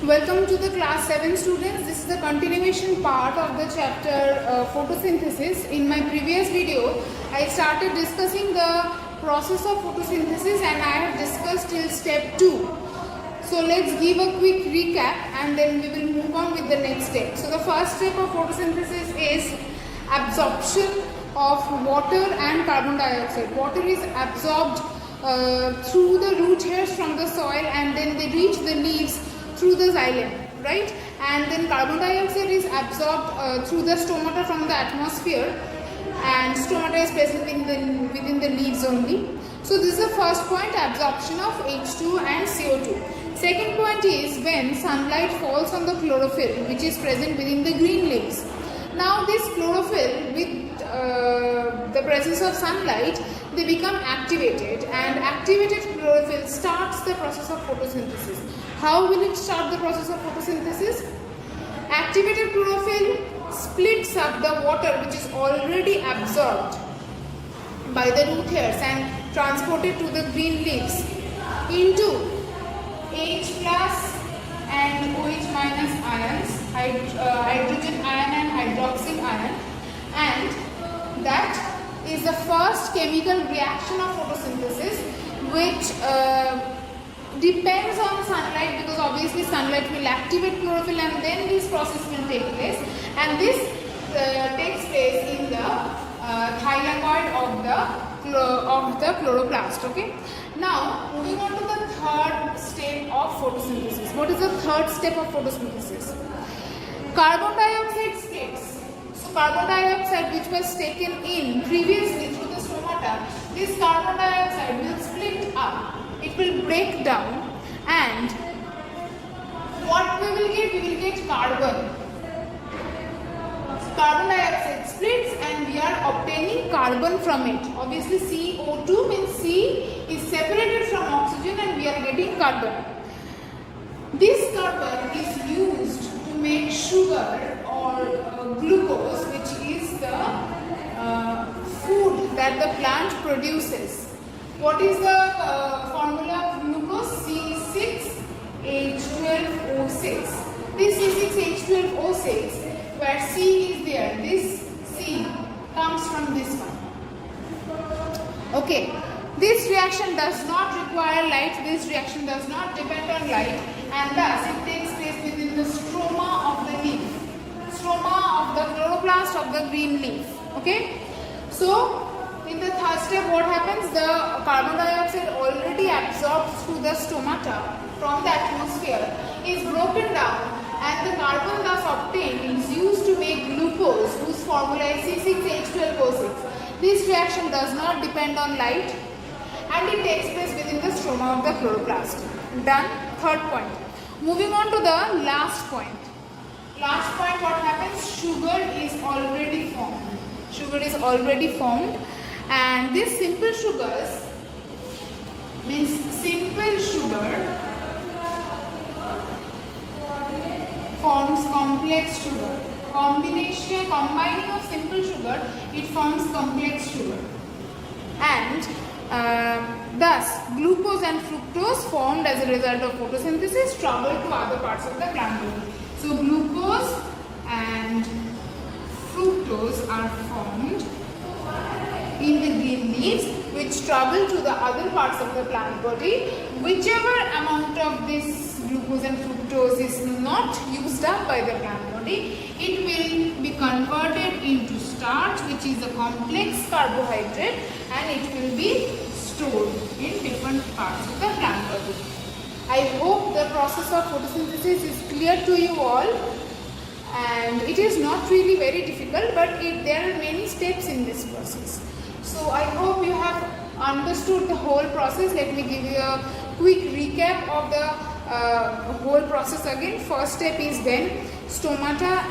Welcome to the class 7 students. This is the continuation part of the chapter photosynthesis. In my previous video, I started discussing the process of photosynthesis and I have discussed till step 2. So let's give a quick recap and then we will move on with the next step. So the first step of photosynthesis is absorption of water and carbon dioxide. Water is absorbed through the root hairs from the soil and then they reach the leaves through the xylem, right? And then carbon dioxide is absorbed through the stomata from the atmosphere, and stomata is present within the leaves only. So this is the first point, absorption of H2 and CO2. Second point is when sunlight falls on the chlorophyll which is present within the green leaves. Now this chlorophyll, with the presence of sunlight, they become activated, and activated chlorophyll starts the process of photosynthesis. How will it start the process of photosynthesis? Activated chlorophyll splits up the water which is already absorbed by the root hairs and transported to the green leaves into H plus and OH minus ions, hydrogen ion and hydroxyl ion, and that is the first chemical reaction of photosynthesis which depends on sunlight, because obviously sunlight will activate chlorophyll and then this process will take place, and this takes place in the thylakoid of the chloroplast. Okay. Now moving on to the third step of photosynthesis. What is the third step of photosynthesis? Carbon dioxide states. So carbon dioxide which was taken in previously through the stomata, this carbon dioxide will split up. It will break down, and what we will get? We will get carbon. Carbon dioxide splits and we are obtaining carbon from it. Obviously CO2 means C is separated from oxygen and we are getting carbon. This carbon is used to make sugar or glucose, which is the food that the plant produces. What is the formula of glucose? C6H12O6. This C6H12O6, where C is there, this C comes from this one. Okay, this reaction does not require light, this reaction does not depend on light, and thus it takes place within the stroma of the leaf, stroma of the chloroplast of the green leaf. Okay, so in the third step, what happens? The carbon dioxide already absorbed through the stomata from the atmosphere is broken down, and the carbon thus obtained is used to make glucose, whose formula is C6H12O6. This reaction does not depend on light and it takes place within the stroma of the chloroplast. Done. Third point. Moving on to the last point. Last point, what happens? Sugar is already formed. Sugar is already formed. And this simple sugars means simple sugar forms complex sugar. Combining of simple sugar, it forms complex sugar. And thus glucose and fructose formed as a result of photosynthesis travel to other parts of the plant body. So glucose and fructose are formed in the green leaves which travel to the other parts of the plant body. Whichever amount of this glucose and fructose is not used up by the plant body, it will be converted into starch, which is a complex carbohydrate, and it will be stored in different parts of the plant body. I hope the process of photosynthesis is clear to you all, and it is not really very difficult, but there are many steps in this process. So I hope you have understood the whole process. Let me give you a quick recap of the whole process again. First step is when stomata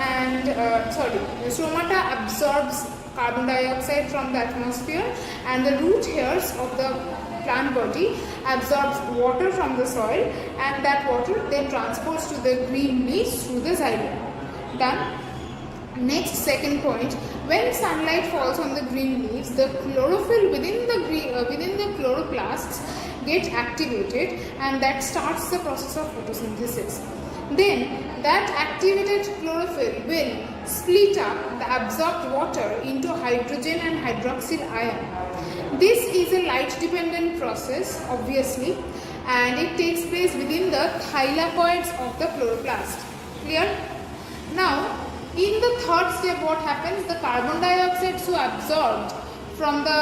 absorbs carbon dioxide from the atmosphere, and the root hairs of the plant body absorbs water from the soil, and that water then transports to the green leaves through the xylem. Done. Next, second point, when sunlight falls on the green leaves, the chlorophyll within the chloroplasts get activated, and that starts the process of photosynthesis. Then that activated chlorophyll will split up the absorbed water into hydrogen and hydroxyl ion. This is a light dependent process obviously, and it takes place within the thylakoids of the chloroplast. Clear? Now in the third step, what happens? The carbon dioxide so absorbed from the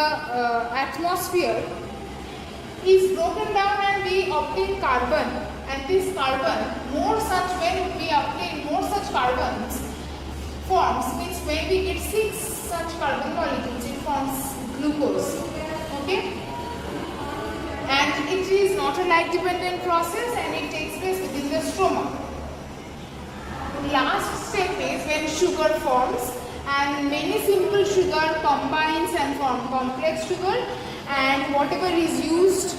atmosphere is broken down and we obtain carbon, and this carbon, when we obtain more such carbons forms, means when we get 6 such carbon molecules, it forms glucose. Okay? And it is not a light dependent process and it takes place within the stroma. Last step is when sugar forms, and many simple sugar combines and form complex sugar, and whatever is used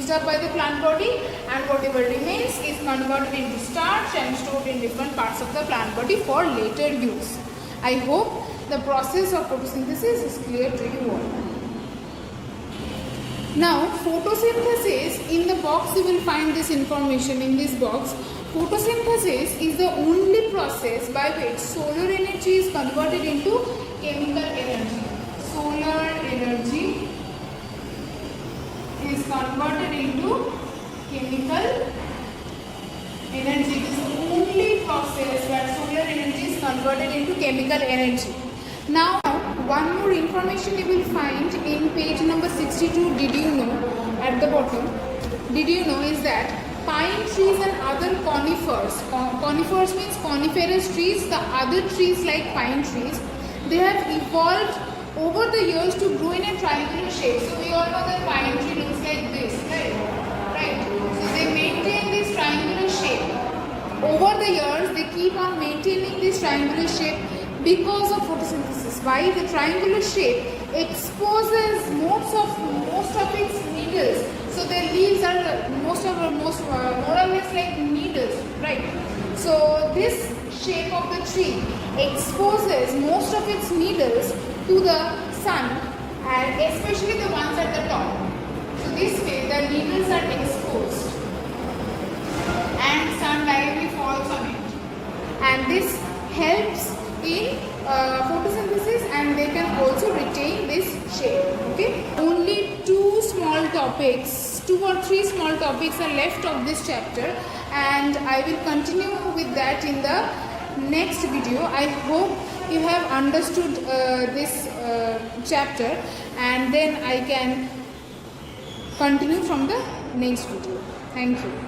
up by the plant body, and whatever remains is converted into starch and stored in different parts of the plant body for later use. I hope the process of photosynthesis is clear to you all. Now photosynthesis, in the box you will find this information in this box. Photosynthesis is the only process by which solar energy is converted into chemical energy. Solar energy is converted into chemical energy. This is the only process where solar energy is converted into chemical energy. Now, one more information you will find in page number 62. Did you know, at the bottom, did you know is that pine trees and other conifers, conifers means coniferous trees, the other trees like pine trees, they have evolved over the years to grow in a triangular shape. So we all know that pine tree looks like this, right? So they maintain this triangular shape. Over the years, they keep on maintaining this triangular shape because of photosynthesis. Why? The triangular shape exposes most of its needles. So their leaves are more or less like needles, right? So this shape of the tree exposes most of its needles to the sun, and especially the ones at the top. So this way the needles are exposed and sun directly falls on it, and this helps in photosynthesis, and they can also retain this shape. Okay, only two or three small topics are left of this chapter, and I will continue with that in the next video. I hope you have understood this chapter, and then I can continue from the next video. Thank you.